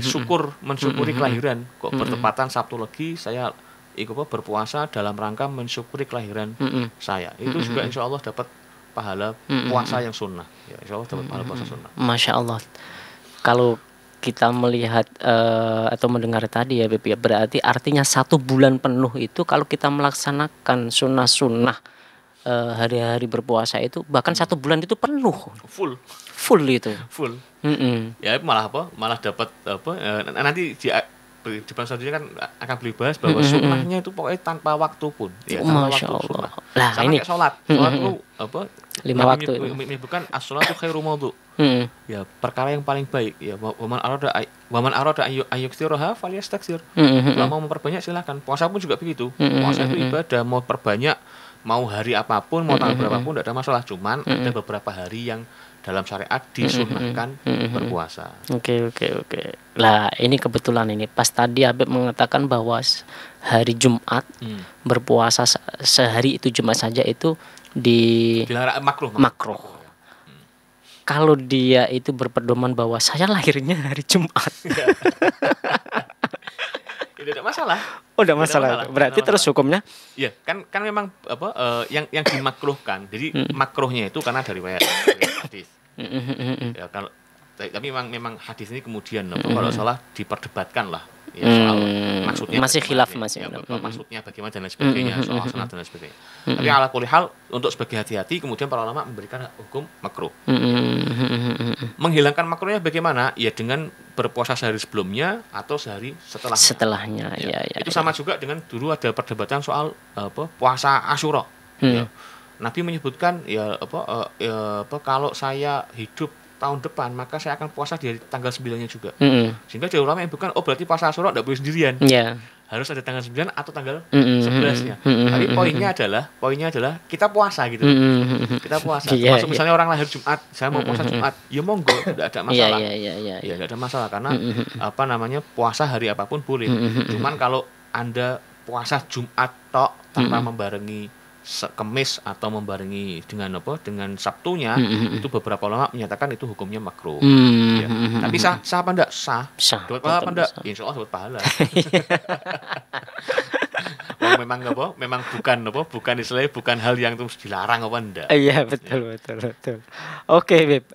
mensyukuri kelahiran. Kok bertepatan Sabtu Legi saya berpuasa dalam rangka mensyukuri kelahiran saya. Itu juga insya Allah dapat pahala puasa yang sunnah. Ya, insya Allah dapat pahala puasa sunnah. Masya Allah. Kalau kita melihat atau mendengar tadi ya Beb, ya berarti artinya 1 bulan penuh itu kalau kita melaksanakan sunnah-sunnah hari-hari berpuasa itu bahkan 1 bulan itu penuh full itu ya malah dapat nanti di depan selanjutnya kan akan beli bahas bahwa sunnahnya itu pokoknya tanpa waktu pun ya, Masya Allah. Nah sama ini kayak sholat itu 5 waktu menyebutkan as-sholatu khairu maudhu. Ya perkara yang paling baik ya waman arada ayyukthiroha falyastaksir. Kalau mau memperbanyak silahkan. Puasa pun juga begitu. Puasa itu ibadah, mau perbanyak mau hari apapun mau tanggal berapapun tidak ada masalah. Cuman ada beberapa hari yang dalam syariat disunahkan berpuasa. Oke. Lah ini kebetulan ini pas tadi Habib mengatakan bahwa hari Jumat berpuasa sehari itu Jumat saja itu dilarang makruh. Kalau dia itu berpedoman bahwa saya lahirnya hari Jumat. Tidak ada masalah. Tidak masalah. Berarti terus hukumnya? Ya, kan memang yang dimakruhkan. Jadi makruhnya itu karena dari riwayat hadis. Ya, tapi memang hadis ini kemudian kalau salah diperdebatkan lah. Ya, soal maksudnya masih khilaf maksudnya bagaimana dan lain sebagainya, soal sanad dan lain sebagainya. Tapi ala kulli hal untuk sebagai hati-hati kemudian para ulama memberikan hukum makruh. Menghilangkan makruhnya bagaimana? Ya dengan berpuasa sehari sebelumnya atau sehari setelahnya. Itu sama juga dengan dulu ada perdebatan soal puasa Asyura. Ya. Nabi menyebutkan kalau saya hidup tahun depan maka saya akan puasa di tanggal 9-nya juga. Sehingga ada ulama yang bukan berarti puasa Asyura tidak boleh sendirian. Harus ada tanggal 9 atau tanggal 11-nya. Tapi poinnya adalah kita puasa gitu. Kita puasa. Termasuk misalnya orang lahir Jumat, saya mau puasa Jumat, ya monggo, tidak ada masalah. Ya tidak ada masalah karena puasa hari apapun boleh. Cuman kalau Anda puasa Jumat tok tanpa membarengi Kemis atau membarengi dengan Sabtunya, itu beberapa ulama menyatakan itu hukumnya makruh. Ya. Tapi sah apa enggak? Sah. Dapat pahala apa enggak? Insya Allah dapat pahala. memang bukan istilahnya bukan hal yang terus dilarang apa enggak. Iya betul. Oke Beb,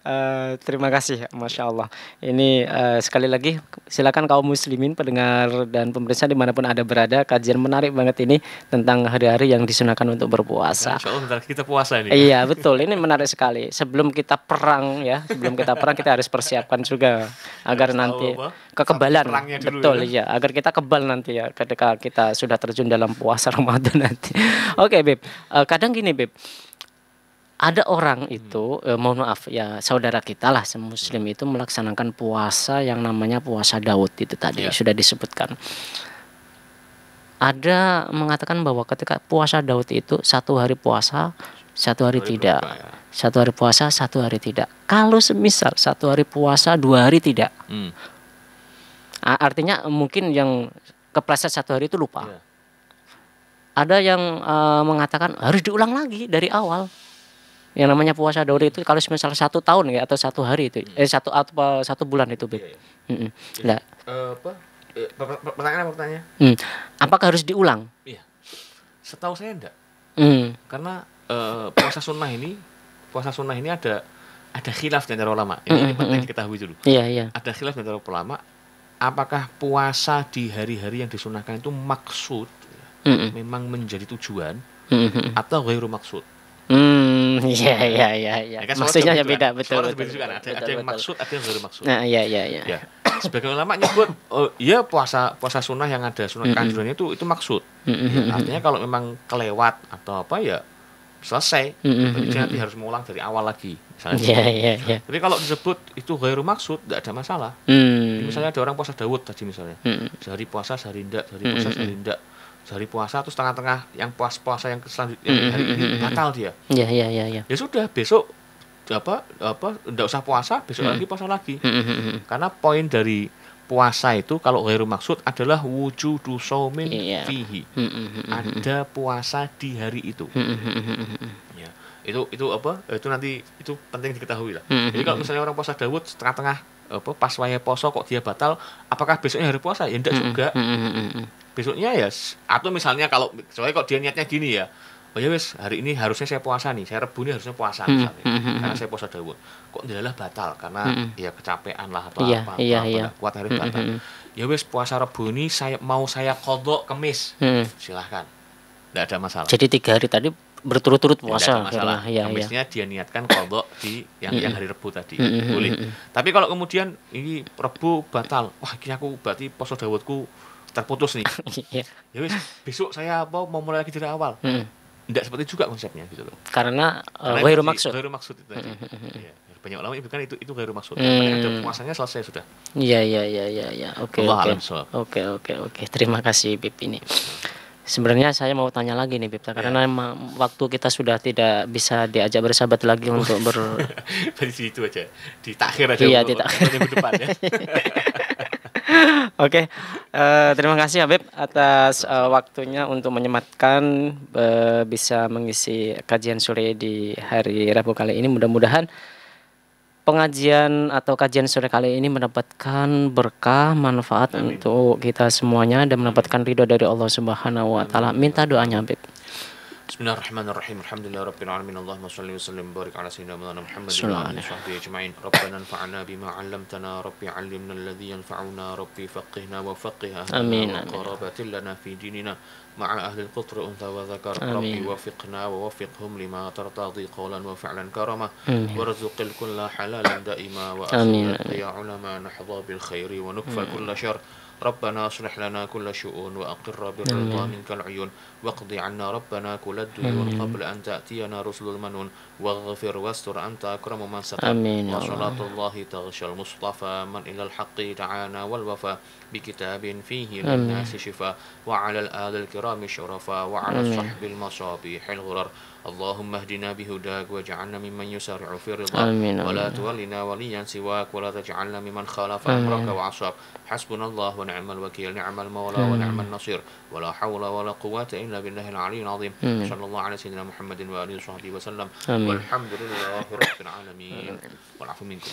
terima kasih, Masya Allah. Ini sekali lagi silakan kaum muslimin pendengar dan pemirsa dimanapun ada berada, kajian menarik banget ini tentang hari-hari yang disunahkan untuk berpuasa. Insya Allah bentar kita puasa nih. Iya betul, ini menarik sekali. Sebelum kita perang kita harus persiapkan juga agar nanti kekebalan. Perangnya dulu, Betul ya, agar kita kebal nanti ya ketika kita sudah terjun dalam puasa Ramadan nanti. Oke, Beb. Kadang gini, Beb. Ada orang itu, mohon maaf ya, saudara kita lah semuslim itu melaksanakan puasa yang namanya puasa Daud itu tadi sudah disebutkan. Ada mengatakan bahwa ketika puasa Daud itu 1 hari puasa, 1 hari tidak. 1 hari puasa, 1 hari tidak. Kalau semisal 1 hari puasa, 2 hari tidak. Artinya mungkin yang kepleset 1 hari itu lupa. Ada yang mengatakan harus diulang lagi dari awal. Yang namanya puasa Daud itu kalau semisal 1 tahun ya atau 1 hari itu, 1 bulan itu, Beb. Nah, Pertanyaan. apakah harus diulang? Iya. Setahu saya enggak. Karena puasa sunnah ini ada khilaf di antara ulama. Ini penting diketahui dulu. Iya. Ada khilaf di antara ulama apakah puasa di hari-hari yang disunahkan itu maksud memang menjadi tujuan atau ghairu maksud. Iya. Kan Maksudnya ya beda, betul. Ada yang maksud, ada yang ghairu maksud. Nah, iya. Sebagian ulama nyebut puasa sunnah yang ada sunnah kanjurannya itu maksud. Artinya kalau memang kelewat atau apa ya selesai. Berarti nanti harus mengulang dari awal lagi. Iya. Jadi kalau disebut itu ghairu maksud tidak ada masalah. Jadi misalnya ada orang puasa Daud tadi misalnya. Sehari puasa, sehari tidak, sehari puasa, sehari tidak. Sehari puasa terus tengah-tengah yang puasa yang selanjutnya hari ini batal dia. Iya. Ya sudah, besok enggak usah puasa, besok lagi puasa lagi. Karena poin dari puasa itu kalau ghairu maksud adalah wujudu shaumin fihi. Ada puasa di hari itu. Ya. Itu nanti itu penting diketahui lah. Jadi kalau misalnya orang puasa Daud tengah-tengah pas waya poso kok dia batal, apakah besoknya hari puasa? Ya enggak juga. Besoknya ya, atau misalnya soalnya kok dia niatnya gini ya, oh ya wes hari ini harusnya saya puasa nih, saya Rebu ini harusnya puasa misalnya, karena saya puasa Daud, kok adalah batal karena ya kecapean lah atau apa kuat hari batal. Ya wes puasa Rebu ini saya qadha Kamis, silahkan, tidak ada masalah. Jadi 3 hari tadi berturut-turut puasa. Tidak ada masalah. Kamisnya dia niatkan qadha di yang hari Rebu tadi, boleh. Tapi kalau kemudian ini Rebu batal, wah ini aku berarti puasa Daudku terputus nih. Ya wis, besok saya mau mulai lagi dari awal. Tidak seperti juga konsepnya gitu loh. Karena ghairu maksud. Ghairu maksud itu tadi. Ya, banyak ulama kan itu ghairu maksud. Karena ada puasanya selesai sudah. Iya. Oke. Terima kasih, Bib ini. Sebenarnya saya mau tanya lagi nih, Bib, karena waktu kita sudah tidak bisa diajak bersahabat lagi untuk dari situ aja. Di takhir aja. Iya, di takhir minggu depan ya. Oke, terima kasih Habib atas waktunya untuk menyematkan bisa mengisi kajian sore di hari Rabu kali ini. Mudah-mudahan pengajian atau kajian sore kali ini mendapatkan berkah, manfaat untuk kita semuanya dan mendapatkan ridho dari Allah Subhanahu wa taala. Minta doanya, Habib. Bismillahirrahmanirrahim. Alhamdulillahirabbil alamin. Allahumma shalli wa sallim barik ala sayyidina Muhammad wa alihi washabbihi ajma'in. Rabbana anfa'na bima 'allamtana, rabbi 'allimna alladhi yanfa'una, rabbi faqihna wa faqih ahlana wa qarabatil lana fi dinina ma'a ahli al-qutr untha wa dhakar. Rabbi wafiqna wa wafiqhum lima tartadi qawlan wa fi'lan karama warzuqil kulla halalan da'ima wa aslihat ya ulama nahdha bil khairi wa nukfa kulla syarr. ربنا اصلح لنا كل شؤون وأقر بالرضا منك العيون واقض عنا ربنا كل الديون قبل أن تأتينا رسل المنون واغفر واستر أنت أكرم من ستر وصلاة الله تغشى المصطفى من إلى الحق دعانا والوفاء بكتاب فيه للناس شفاء وعلى الآل الكرام الشرفاء وعلى الصحب المصابيح الغرر اللهم اهدنا بهداك واجعلنا ممن يسارع في رضاك ولا تولنا وليا سواك ولا تجعلنا ممن خالف أمرك وعصاك حسبنا الله ونعم الوكيل نعم المولى ونعم النصير ولا حول ولا قوة إلا بالله العلي العظيم صلى الله على سيدنا محمد وآله وصحبه وسلم والحمد لله رب العالمين والعفو منكم.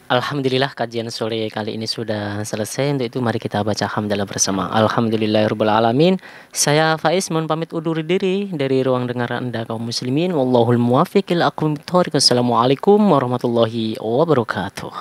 Alhamdulillah kajian sore kali ini sudah selesai. Untuk itu mari kita baca hamdalah bersama. Alhamdulillahirabbil alamin. Saya Faiz mohon pamit undur diri dari ruang dengar Anda kaum muslimin. Wallahul muwaffiq ila aqwamit thoriq. Wassalamualaikum warahmatullahi wabarakatuh.